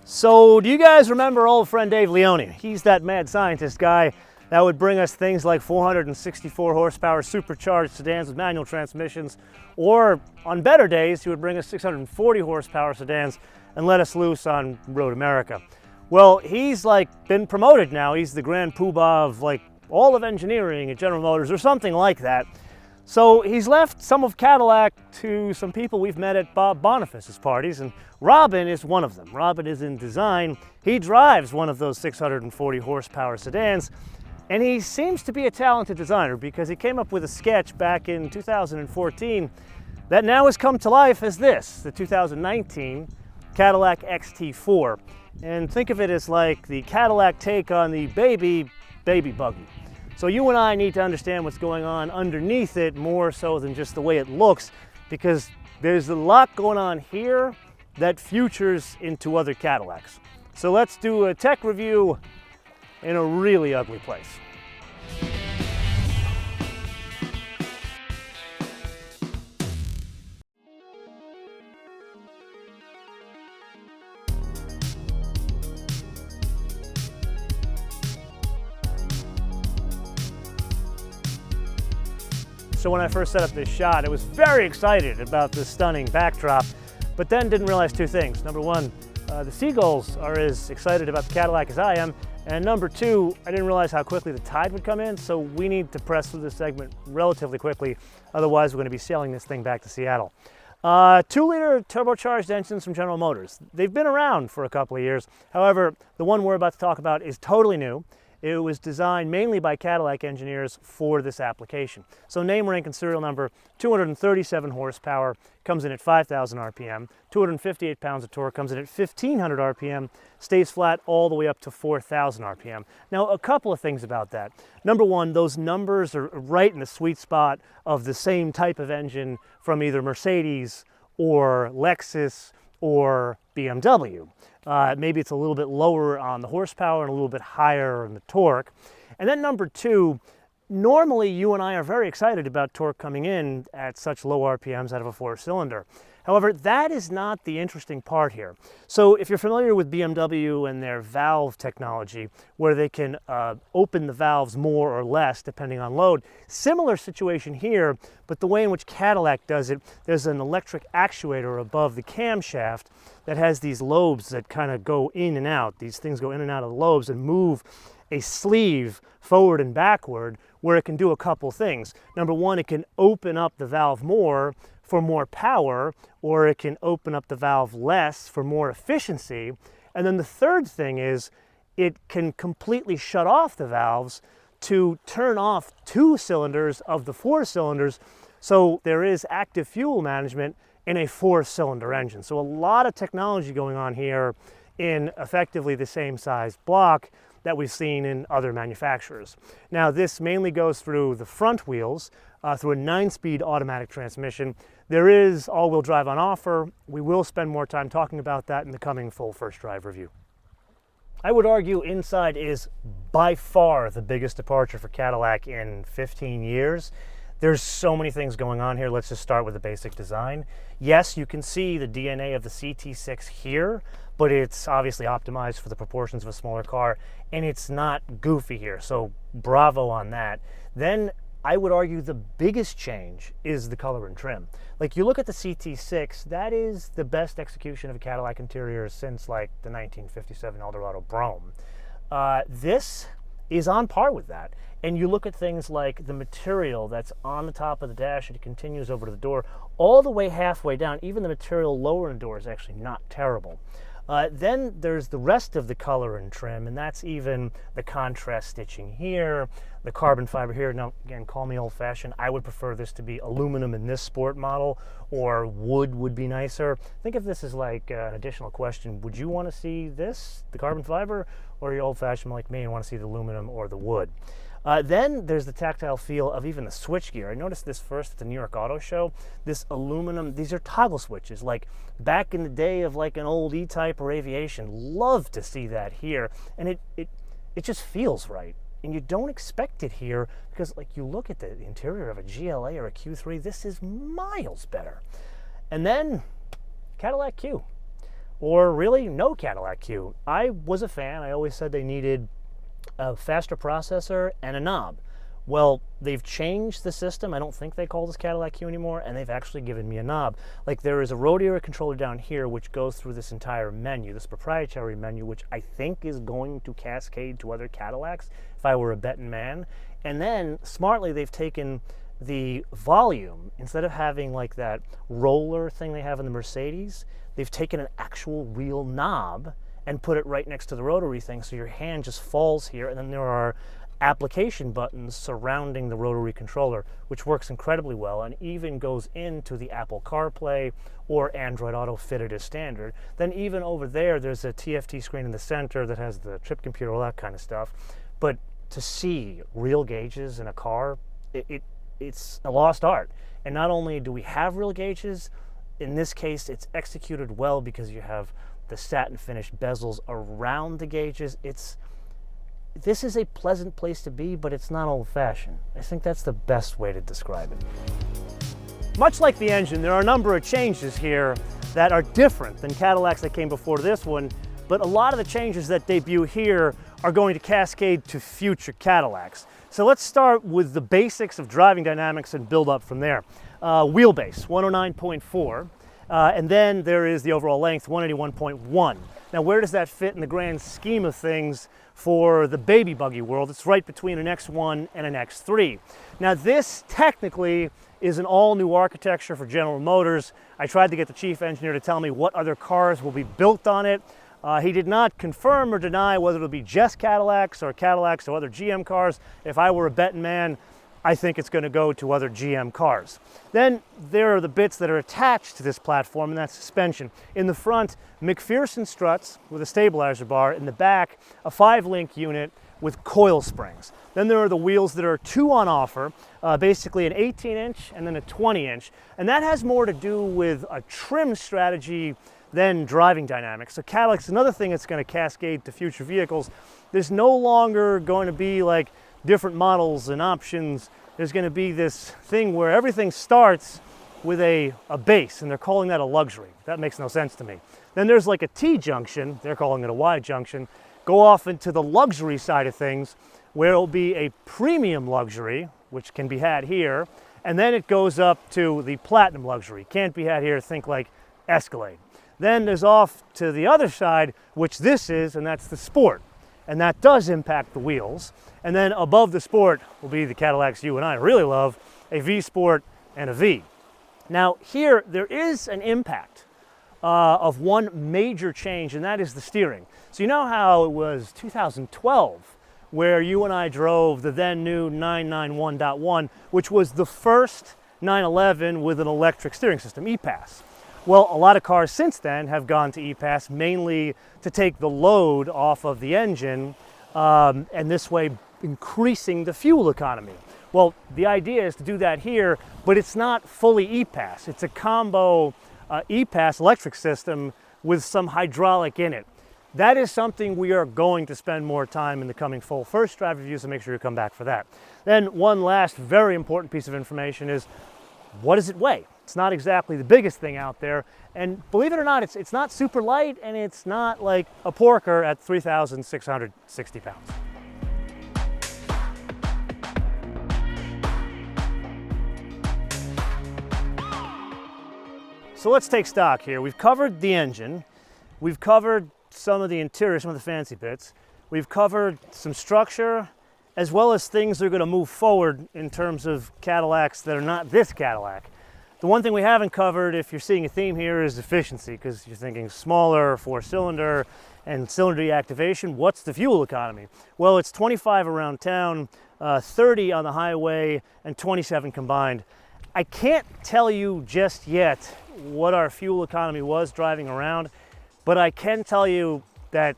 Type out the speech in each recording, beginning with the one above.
So, do you guys remember old friend Dave Leone? He's that mad scientist guy that would bring us things like 464 horsepower supercharged sedans with manual transmissions, or on better days, he would bring us 640 horsepower sedans and let us loose on Road America. Well, he's been promoted now. He's the grand poobah of all of engineering at General Motors or something like that. So he's left some of Cadillac to some people we've met at Bob Boniface's parties, and Robin is one of them. Robin is in design. He drives one of those 640 horsepower sedans, and he seems to be a talented designer because he came up with a sketch back in 2014 that now has come to life as this, the 2019 Cadillac XT4. And think of it as like the Cadillac take on the baby buggy. So you and I need to understand what's going on underneath it more so than just the way it looks, because there's a lot going on here that futures into other Cadillacs. So let's do a tech review in a really ugly place. So when I first set up this shot, I was very excited about this stunning backdrop, but then didn't realize two things. Number one, the seagulls are as excited about the Cadillac as I am, and number two, I didn't realize how quickly the tide would come in, so we need to press through this segment relatively quickly, otherwise we're going to be sailing this thing back to Seattle. 2-liter turbocharged engines from General Motors. They've been around for a couple of years. However, the one we're about to talk about is totally new. It was designed mainly by Cadillac engineers for this application. So name, rank, and serial number, 237 horsepower, comes in at 5,000 RPM, 258 pounds of torque, comes in at 1,500 RPM, stays flat all the way up to 4,000 RPM. Now, a couple of things about that. Number one, those numbers are right in the sweet spot of the same type of engine from either Mercedes or Lexus or BMW. Maybe it's a little bit lower on the horsepower and a little bit higher on the torque. And then number two, normally you and I are very excited about torque coming in at such low RPMs out of a 4-cylinder. However, that is not the interesting part here. So if you're familiar with BMW and their valve technology, where they can open the valves more or less depending on load, similar situation here, but the way in which Cadillac does it, there's an electric actuator above the camshaft that has these lobes that kind of go in and out. These things go in and out of the lobes and move a sleeve forward and backward, where it can do a couple things. Number one, it can open up the valve more for more power, or it can open up the valve less for more efficiency. And then the third thing is it can completely shut off the valves to turn off 2 cylinders of the 4 cylinders, so there is active fuel management in a 4-cylinder engine. So a lot of technology going on here in effectively the same size block that we've seen in other manufacturers. Now, this mainly goes through the front wheels, through a 9-speed automatic transmission. There is all-wheel drive on offer. We will spend more time talking about that in the coming full first drive review. I would argue inside is by far the biggest departure for Cadillac in 15 years. There's so many things going on here. Let's just start with the basic design. Yes, you can see the DNA of the CT6 here, but it's obviously optimized for the proportions of a smaller car, and it's not goofy here, so bravo on that. Then I would argue the biggest change is the color and trim. You look at the CT6, that is the best execution of a Cadillac interior since the 1957 Eldorado Brougham. This is on par with that. And you look at things like the material that's on the top of the dash and it continues over to the door, all the way halfway down. Even the material lower in the door is actually not terrible. Then there's the rest of the color and trim, and that's even the contrast stitching here, the carbon fiber here. Now, again, call me old-fashioned. I would prefer this to be aluminum in this sport model, or wood would be nicer. Think of this as an additional question. Would you want to see this, the carbon fiber, or are you old-fashioned like me and want to see the aluminum or the wood? Then there's the tactile feel of even the switchgear. I noticed this first at the New York Auto Show. This aluminum, these are toggle switches, like back in the day of an old E-Type or Aviation. Love to see that here. And it just feels right. And you don't expect it here because you look at the interior of a GLA or a Q3, this is miles better. And then Cadillac Q. or really no Cadillac Q. I was a fan. I always said they needed a faster processor and a knob. Well, they've changed the system. I don't think they call this Cadillac Q anymore, and they've actually given me a knob. Like, there is a road area controller down here which goes through this entire menu, this proprietary menu, which I think is going to cascade to other Cadillacs if I were a betting man. And then, smartly, they've taken the volume. Instead of having like that roller thing they have in the Mercedes, they've taken an actual real knob and put it right next to the rotary thing, so your hand just falls here, and then there are application buttons surrounding the rotary controller, which works incredibly well and even goes into the Apple CarPlay or Android Auto fitted as standard. Then even over there's a TFT screen in the center that has the trip computer, all that kind of stuff. But to see real gauges in a car, it's a lost art. And not only do we have real gauges, in this case it's executed well because you have the satin finished bezels around the gauges. This is a pleasant place to be, but it's not old-fashioned. I think that's the best way to describe it. Much like the engine, there are a number of changes here that are different than Cadillacs that came before this one, but a lot of the changes that debut here are going to cascade to future Cadillacs. So let's start with the basics of driving dynamics and build up from there. Wheelbase, 109.4, and then there is the overall length, 181.1. Now, where does that fit in the grand scheme of things for the baby buggy world? It's right between an X1 and an X3. Now, this technically is an all-new architecture for General Motors. I tried to get the chief engineer to tell me what other cars will be built on it. He did not confirm or deny whether it'll be just Cadillacs or other GM cars. If I were a betting man, I think it's going to go to other GM cars. Then there are the bits that are attached to this platform, and that's suspension. In the front, McPherson struts with a stabilizer bar. In the back, a 5-link unit with coil springs. Then there are the wheels that are 2 on offer, basically an 18-inch and then a 20-inch. And that has more to do with a trim strategy than driving dynamics. So Cadillac's another thing that's going to cascade to future vehicles. There's no longer going to be like different models and options. There's going to be this thing where everything starts with a base, and they're calling that a luxury. That makes no sense to me. Then there's like a T-junction, they're calling it a Y-junction, go off into the luxury side of things, where it'll be a premium luxury, which can be had here, and then it goes up to the platinum luxury. Can't be had here, think like Escalade. Then there's off to the other side, which this is, and that's the Sport. And that does impact the wheels. And then above the Sport will be the Cadillacs you and I really love, a V Sport and a V. Now here, there is an impact of one major change, and that is the steering. So you know how it was 2012 where you and I drove the then new 991.1, which was the first 911 with an electric steering system, EPAS. Well, a lot of cars since then have gone to EPAS, mainly to take the load off of the engine, and this way increasing the fuel economy. Well, the idea is to do that here, but it's not fully EPAS. It's a combo EPAS electric system with some hydraulic in it. That is something we are going to spend more time in the coming full first drive reviews, so make sure you come back for that. Then one last very important piece of information is, what does it weigh? It's not exactly the biggest thing out there, and believe it or not, it's not super light, and it's not like a porker at 3,660 pounds. So let's take stock here. We've covered the engine, we've covered some of the interior, some of the fancy bits, we've covered some structure, as well as things that are going to move forward in terms of Cadillacs that are not this Cadillac. The one thing we haven't covered, if you're seeing a theme here, is efficiency, because you're thinking smaller, 4-cylinder, and cylinder deactivation. What's the fuel economy? Well, it's 25 around town, 30 on the highway, and 27 combined. I can't tell you just yet what our fuel economy was driving around, but I can tell you that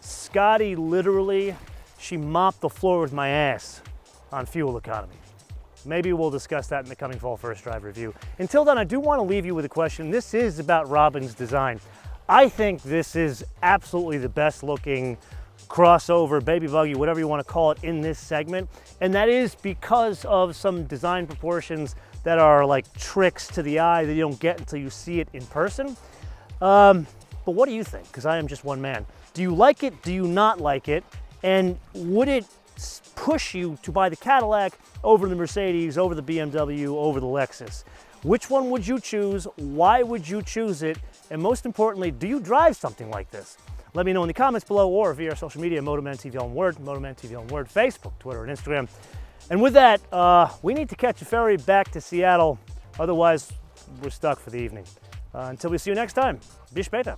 Scotty literally, she mopped the floor with my ass on fuel economy. Maybe we'll discuss that in the coming fall first drive review. Until then, I do want to leave you with a question. This is about Robin's design. I think this is absolutely the best looking crossover, baby buggy, whatever you want to call it, in this segment. And that is because of some design proportions that are like tricks to the eye that you don't get until you see it in person. but what do you think? Because I am just one man. Do you like it? Do you not like it? And would it push you to buy the Cadillac over the Mercedes, over the BMW, over the Lexus? Which one would you choose? Why would you choose it? And most importantly, do you drive something like this? Let me know in the comments below or via our social media, MotoManTV on Word, MotoManTV on Word, Facebook, Twitter, and Instagram. And with that, we need to catch a ferry back to Seattle. Otherwise, we're stuck for the evening. Until we see you next time, bis später.